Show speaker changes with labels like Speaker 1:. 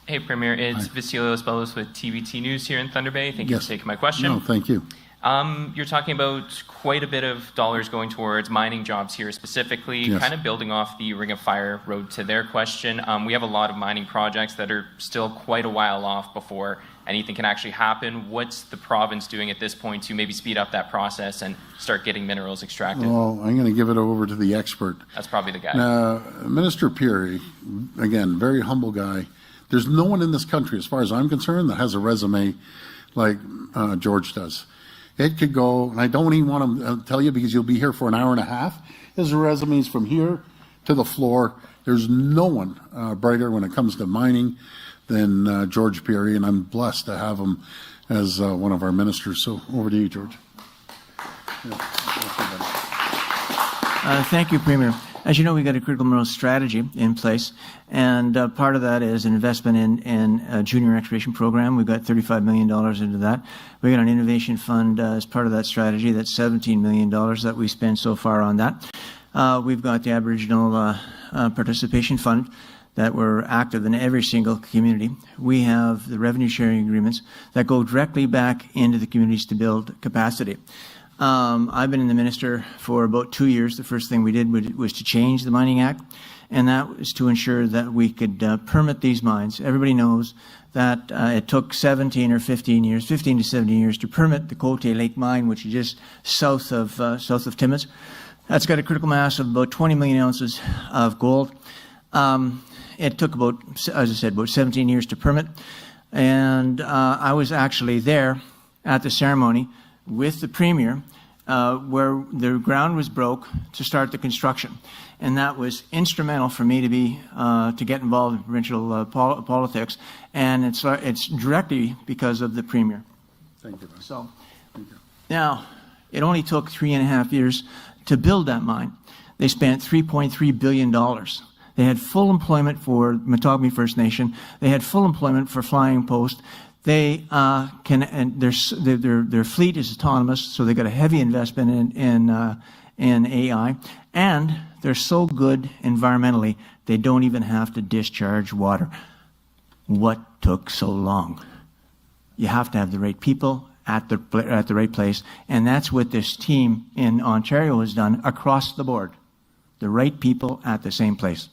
Speaker 1: Hey, Premier. It's Vasilios Bellos with TVT News here in Thunder Bay. Thank you for taking my question.
Speaker 2: No, thank you.
Speaker 1: You're talking about quite a bit of dollars going towards mining jobs here specifically, kind of building off the Ring of Fire road to their question. We have a lot of mining projects that are still quite a while off before anything can actually happen. What's the province doing at this point to maybe speed up that process and start getting minerals extracted?
Speaker 2: Well, I'm going to give it over to the expert.
Speaker 1: That's probably the guy.
Speaker 2: Minister Peary, again, very humble guy. There's no one in this country, as far as I'm concerned, that has a resume like George does. It could go, and I don't even want to tell you because you'll be here for an hour and a half. His resumes from here to the floor. There's no one brighter when it comes to mining than George Peary, and I'm blessed to have him as one of our ministers. So over to you, George.
Speaker 3: Thank you, Premier. As you know, we've got a critical minerals strategy in place, and part of that is an investment in a junior exploration program. We've got $35 million into that. We've got an innovation fund as part of that strategy. That's $17 million that we spent so far on that. We've got the Aboriginal participation fund that we're active in every single community. We have the revenue sharing agreements that go directly back into the communities to build capacity. I've been in the minister for about 2 years. The first thing we did was to change the Mining Act, and that was to ensure that we could permit these mines. Everybody knows that it took 17 or 15 years, 15 to 17 years to permit the Cote Lake mine, which is just south of Timmins. That's got a critical mass of about 20 million ounces of gold. It took about, as I said, about 17 years to permit, and I was actually there at the ceremony with the Premier, where the ground was broke to start the construction. And that was instrumental for me to get involved in provincial politics. And it's directly because of the Premier.
Speaker 2: Thank you.
Speaker 3: So,
Speaker 2: Thank you.
Speaker 3: Now, it only took 3.5 years to build that mine. They spent $3.3 billion. They had full employment for Matawagami First Nation. They had full employment for Flying Post. They and their fleet is autonomous, so they got a heavy investment in AI, and they're so good environmentally they don't even have to discharge water. What took so long? You have to have the right people at the right place, and that's what this team in Ontario has done across the board. The right people at the same place.